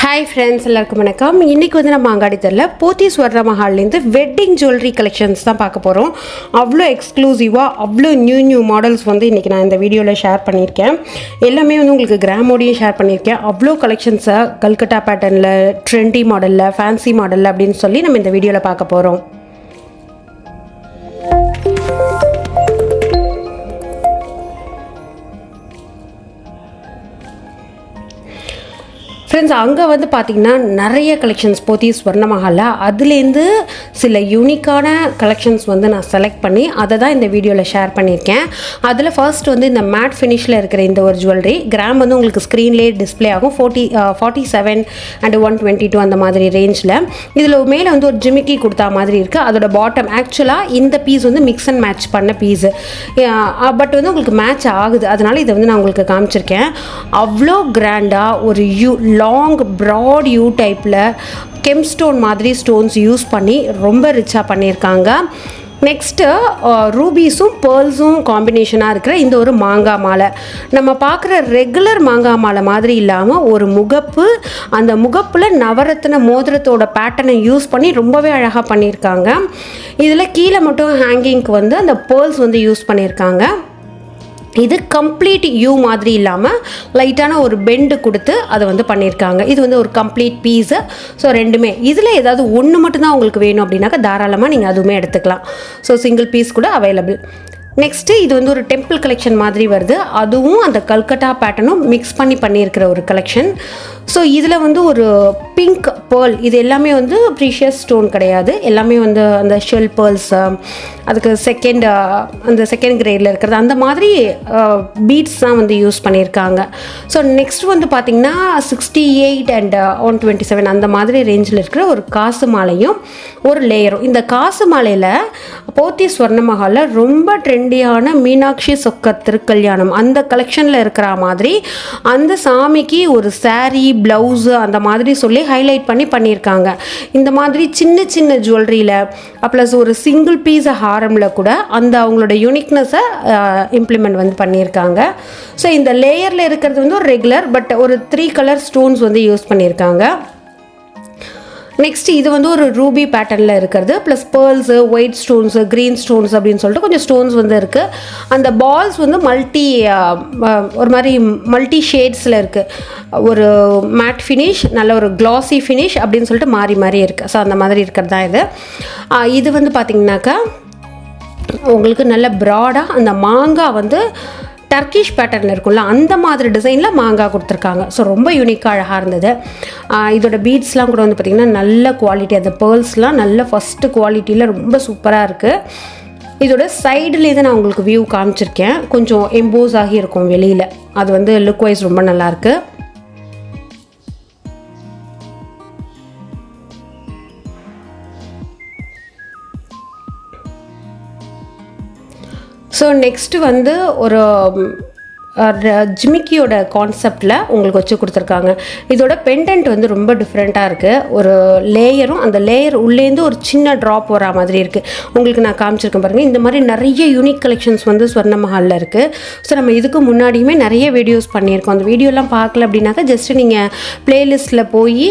Hi friends, எல்லாருக்கும் வணக்கம். இன்னைக்கு வந்து நம்ம அங்காடி தெருல போத்தி ஸ்வர்ண மஹால்லேருந்து வெட்டிங் ஜுவல்லரி கலெக்ஷன்ஸ் தான் பார்க்க போகிறோம். அவ்வளோ எக்ஸ்க்ளூசிவாக அவ்வளோ நியூ மாடல்ஸ் வந்து இன்றைக்கி நான் இந்த வீடியோவில் ஷேர் பண்ணியிருக்கேன். எல்லாமே வந்து உங்களுக்கு கிராமோடையும் ஷேர் பண்ணியிருக்கேன். அவ்வளோ கலெக்ஷன்ஸை கல்கட்டா பேட்டர்னில், ட்ரெண்டி மாடலில், ஃபேன்சி மாடலில் அப்படின்னு சொல்லி நம்ம இந்த வீடியோவில் பார்க்க போகிறோம். ஃப்ரெண்ட்ஸ், அங்கே வந்து பார்த்திங்கன்னா நிறைய கலெக்ஷன்ஸ் போத்தி ஸ்வர்ண மஹாலில் அதுலேருந்து சில யூனிக்கான கலெக்ஷன்ஸ் வந்து நான் செலக்ட் பண்ணி அதை தான் இந்த வீடியோவில் ஷேர் பண்ணியிருக்கேன். அதில் ஃபர்ஸ்ட் வந்து இந்த மேட் ஃபினிஷில் இருக்கிற இந்த ஒரு ஜுவல்லரி கிராம் வந்து உங்களுக்கு ஸ்க்ரீன்லேயே டிஸ்பிளே ஆகும். 47 and 122 அந்த மாதிரி ரேஞ்சில். இதில் மேலே வந்து ஒரு ஜிமிக்கி கொடுத்தா மாதிரி இருக்குது. அதோட பாட்டம் ஆக்சுவலாக இந்த பீஸ் வந்து மிக்ஸ் அண்ட் மேட்ச் பண்ண பீஸு, பட் வந்து உங்களுக்கு மேட்ச் ஆகுது. அதனால் இதை வந்து நான் உங்களுக்கு காமிச்சிருக்கேன். அவ்வளோ கிராண்டாக ஒரு லாங் ப்ராட் யூ டைப்பில் கெம்ஸ்டோன் மாதிரி ஸ்டோன்ஸ் யூஸ் பண்ணி ரொம்ப ரிச்சாக பண்ணியிருக்காங்க. நெக்ஸ்ட்டு ரூபீஸும் பேர்ல்ஸும் காம்பினேஷனாக இருக்கிற இந்த ஒரு மாங்காய் மாலை. நம்ம பார்க்குற ரெகுலர் மாங்காய் மாலை மாதிரி இல்லாமல் ஒரு முகப்பு, அந்த முகப்பில் நவரத்தின மோதிரத்தோட பேட்டர்னை யூஸ் பண்ணி ரொம்பவே அழகாக பண்ணியிருக்காங்க. இதில் கீழே மட்டும் ஹேங்கிங்க்கு வந்து அந்த பேர்ல்ஸ் வந்து யூஸ் பண்ணியிருக்காங்க. இது கம்ப்ளீட் யூ மாதிரி இல்லாமல் லைட்டான ஒரு பெண்டு கொடுத்து அதை வந்து பண்ணியிருக்காங்க. இது வந்து ஒரு கம்ப்ளீட் பீஸு. ஸோ ரெண்டுமே இதில் ஏதாவது ஒன்று மட்டும்தான் உங்களுக்கு வேணும் அப்படின்னாக்கா தாராளமாக நீங்கள் அதுவுமே எடுத்துக்கலாம். ஸோ சிங்கிள் பீஸ் கூட அவைலபிள். நெக்ஸ்ட்டு இது வந்து ஒரு டெம்பிள் கலெக்ஷன் மாதிரி வருது. அதுவும் அந்த கல்கட்டா பேட்டர்னும் மிக்ஸ் பண்ணியிருக்கிற ஒரு கலெக்ஷன். ஸோ இதில் வந்து ஒரு பிங்க் பேர்ல், இது எல்லாமே வந்து ப்ரீஷியஸ் ஸ்டோன் கிடையாது, எல்லாமே வந்து அந்த ஷெல் பேர்ல்ஸ், அதுக்கு அந்த செகண்ட் கிரேடில் இருக்கிறது அந்த மாதிரி பீட்ஸ் தான் வந்து யூஸ் பண்ணியிருக்காங்க. ஸோ நெக்ஸ்ட் வந்து பார்த்திங்கன்னா 68 and 127 அந்த மாதிரி ரேஞ்சில் இருக்கிற ஒரு காசு மாலையும் ஒரு லேயரும். இந்த காசு மாலையில் போத்தி ஸ்வர்ண மஹாலில் ரொம்ப ட்ரெண்டியான மீனாட்சி சொக்கர் திருக்கல்யாணம் அந்த கலெக்ஷனில் இருக்கிற மாதிரி அந்த சாமிக்கு ஒரு சாரீ, ப்ளவுஸு அந்த மாதிரி சொல்லி ஹைலைட் பண்ணியிருக்காங்க. இந்த மாதிரி சின்ன ஜுவல்லரியில் ப்ளஸ் ஒரு சிங்கிள் பீஸ் ஹாரமில் கூட அந்த அவங்களோட யூனிக்னஸை இம்ப்ளிமெண்ட் வந்து பண்ணியிருக்காங்க. ஸோ இந்த லேயரில் இருக்கிறது வந்து ஒரு ரெகுலர் பட் ஒரு 3 கலர் ஸ்டோன்ஸ் வந்து யூஸ் பண்ணியிருக்காங்க. நெக்ஸ்ட் இது வந்து ஒரு ரூபி பேட்டர்னில் இருக்கிறது, plus pearls, white stones, green stones அப்படின்னு சொல்லிட்டு கொஞ்சம் ஸ்டோன்ஸ் வந்து இருக்குது. அந்த பால்ஸ் வந்து ஒரு மாதிரி மல்டி ஷேட்ஸில் இருக்குது. ஒரு மேட் ஃபினிஷ், நல்ல ஒரு க்ளாஸி ஃபினிஷ் அப்படின்னு சொல்லிட்டு மாறி இருக்குது. ஸோ அந்த மாதிரி இருக்கிறது தான் இது. இது வந்து பார்த்திங்கனாக்கா உங்களுக்கு நல்ல ப்ராடாக அந்த மாங்காய் வந்து டர்க்கிஷ் பேட்டர்னில் இருக்கும்ல அந்த மாதிரி டிசைனில் மாங்காய் கொடுத்துருக்காங்க. ஸோ ரொம்ப யூனிக்காக அழகாக இருந்தது. இதோட பீட்ஸ்லாம் கூட வந்து பார்த்திங்கன்னா நல்ல குவாலிட்டி, அந்த பேர்ல்ஸ்லாம் நல்ல ஃபஸ்ட்டு குவாலிட்டியில் ரொம்ப சூப்பராக இருக்குது. இதோட சைடுலேயே நான் உங்களுக்கு வியூ காமிச்சிருக்கேன். கொஞ்சம் எம்போஸ் ஆகி இருக்கும் வெளியில், அது வந்து லுக் வைஸ் ரொம்ப நல்லாயிருக்கு. ஸோ நெக்ஸ்ட்டு வந்து ஒரு ஜிமிக்கியோட கான்செப்டில் உங்களுக்கு வச்சு கொடுத்துருக்காங்க. இதோட பெண்டன்ட் வந்து ரொம்ப டிஃப்ரெண்ட்டாக இருக்குது. ஒரு லேயரும் அந்த லேயர் உள்ளேருந்து ஒரு சின்ன ட்ராப் வர மாதிரி இருக்குது. உங்களுக்கு நான் காமிச்சிருக்கேன் பாருங்கள். இந்த மாதிரி நிறைய யூனிக் கலெக்ஷன்ஸ் வந்து ஸ்வர்ண மஹாலில் இருக்குது. ஸோ நம்ம இதுக்கு முன்னாடியுமே நிறைய வீடியோஸ் பண்ணியிருக்கோம். அந்த வீடியோலாம் பார்க்கல அப்படின்னாக்கா ஜஸ்ட்டு நீங்கள் ப்ளேலிஸ்ட்டில் போய்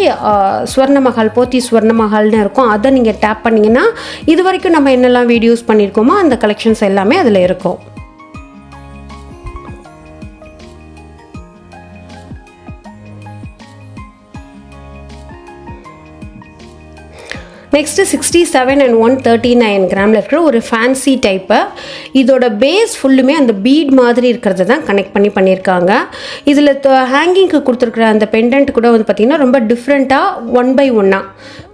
ஸ்வர்ண மஹால், போத்தி ஸ்வர்ண மஹால்னு இருக்கும், அதை நீங்கள் டேப் பண்ணிங்கன்னா இது வரைக்கும் நம்ம என்னெல்லாம் வீடியோஸ் பண்ணியிருக்கோமோ அந்த கலெக்ஷன்ஸ் எல்லாமே அதில் இருக்கும். நெக்ஸ்ட்டு 67 and 139 கிராமில் இருக்கிற ஒரு ஃபேன்சி டைப்பு. இதோட பேஸ் ஃபுல்லுமே அந்த பீட் மாதிரி இருக்கிறத தான் கனெக்ட் பண்ணியிருக்காங்க. இதில் ஹேங்கிங்க்கு கொடுத்துருக்குற அந்த பெண்டன்ட் கூட வந்து பார்த்திங்கன்னா ரொம்ப டிஃப்ரெண்ட்டாக 1 by 1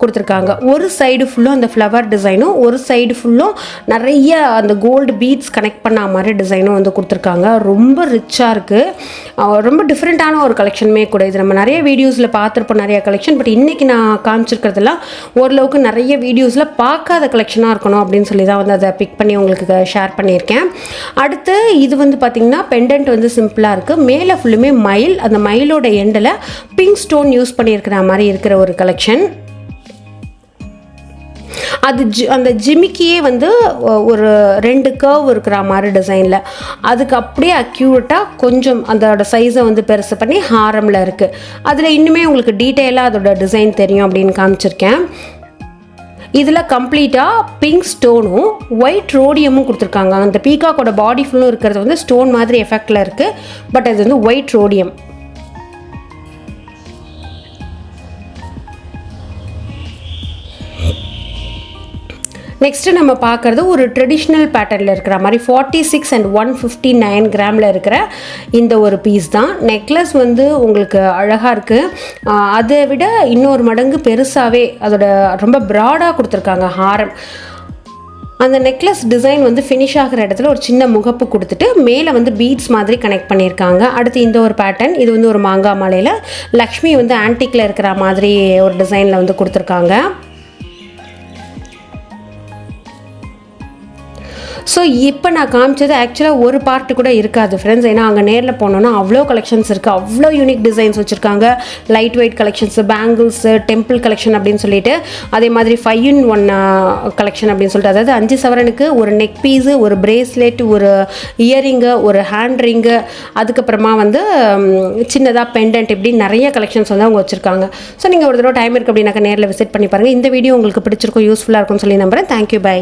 கொடுத்துருக்காங்க. ஒரு சைடு ஃபுல்லும் அந்த ஃப்ளவர் டிசைனும், ஒரு சைடு ஃபுல்லும் நிறைய அந்த கோல்டு பீட்ஸ் கனெக்ட் பண்ண மாதிரி டிசைனும் வந்து கொடுத்துருக்காங்க. ரொம்ப ரிச்சாக இருக்குது. ரொம்ப டிஃப்ரெண்ட்டான ஒரு கலெக்ஷனுமே கூட. இது நம்ம நிறைய வீடியோஸில் பார்த்துருப்போம் நிறைய கலெக்ஷன். பட் இன்றைக்கி நான் காமிச்சிருக்கிறதுலாம் ஓரளவுக்கு நிறைய வீடியோஸில் பார்க்காத கலெக்ஷனாக இருக்கணும் அப்படின்னு சொல்லி தான் வந்து அதை பிக் பண்ணி உங்களுக்கு ஷேர் பண்ணியிருக்கேன். அடுத்து இது வந்து பார்த்திங்கன்னா பெண்டன்ட் வந்து சிம்பிளாக இருக்குது. மேலே ஃபுல்லுமே மயில், அந்த மயிலோட எண்டில் பிங்க் ஸ்டோன் யூஸ் பண்ணியிருக்கிற மாதிரி இருக்கிற ஒரு கலெக்ஷன். அது அந்த ஜிமிக்கியே வந்து ஒரு 2 கர்வ் இருக்கிற மாதிரி டிசைனில், அதுக்கு அப்படியே அக்யூரேட்டாக கொஞ்சம் அதோட சைஸை வந்து பெருசு பண்ணி ஹாரமில் இருக்குது. அதில் இன்னுமே உங்களுக்கு டீட்டெயிலாக அதோட டிசைன் தெரியும் அப்படின்னு காமிச்சிருக்கேன். இதில் கம்ப்ளீட்டாக பிங்க் ஸ்டோனும் ஒயிட் ரோடியமும் கொடுத்துருக்காங்க. அந்த பீகாக்கோட பாடி ஃபுல்லும் இருக்கிறது வந்து ஸ்டோன் மாதிரி எஃபெக்டில் இருக்குது, பட் அது வந்து ஒயிட் ரோடியம். நெக்ஸ்ட்டு நம்ம பார்க்குறது ஒரு ட்ரெடிஷ்னல் பேட்டர்னில் இருக்கிற மாதிரி 46 and 159 கிராமில் இருக்கிற இந்த ஒரு பீஸ் தான். நெக்லஸ் வந்து உங்களுக்கு அழகாக இருக்குது. அதை விட இன்னொரு மடங்கு பெருசாகவே அதோட ரொம்ப ப்ராடாக கொடுத்துருக்காங்க ஹாரம். அந்த நெக்லஸ் டிசைன் வந்து ஃபினிஷ் ஆகிற இடத்துல ஒரு சின்ன முகப்பு கொடுத்துட்டு மேலே வந்து பீட்ஸ் மாதிரி கனெக்ட் பண்ணியிருக்காங்க. அடுத்து இந்த ஒரு பேட்டர்ன், இது வந்து ஒரு மாங்காய் மாலையில் லக்ஷ்மி வந்து ஆன்டிக்கில் இருக்கிற மாதிரி ஒரு டிசைனில் வந்து கொடுத்துருக்காங்க. ஸோ இப்போ நான் காமிச்சது ஆக்சுவலாக ஒரு பார்ட்டு கூட இருக்காது ஃப்ரெண்ட்ஸ். ஏன்னா அங்கே நேரில் போனோன்னா அவ்வளோ கலெக்ஷன்ஸ் இருக்குது, அவ்வளோ யூனிக் டிசைன்ஸ் வச்சுருக்காங்க. Light weight collections, bangles, temple collection அப்படின்னு சொல்லிட்டு, அதே மாதிரி 5-in-1 கலெக்ஷன் அப்படின்னு சொல்லிட்டு, அதாவது 5 சவரனுக்கு ஒரு நெக் பீஸு, ஒரு பிரேஸ்லெட், ஒரு இயரிங்கு, ஒரு ஹேண்ட் ரிங்கு, அதுக்கப்புறமா வந்து சின்னதாக பெண்டன்ட், இப்படி நிறைய கலெக்ஷன்ஸ் வந்து அவங்க வச்சுருக்காங்க. ஸோ நீங்கள் ஒரு தடவை டைம் இருக்குது அப்படின்னாக்கா நேரில் விசிட் பண்ணி பாருங்கள். இந்த வீடியோ உங்களுக்கு பிடிச்சிருக்கும், யூஸ்ஃபுல்லாக இருக்கும்னு சொல்லி நம்புகிறேன். Thank you, by.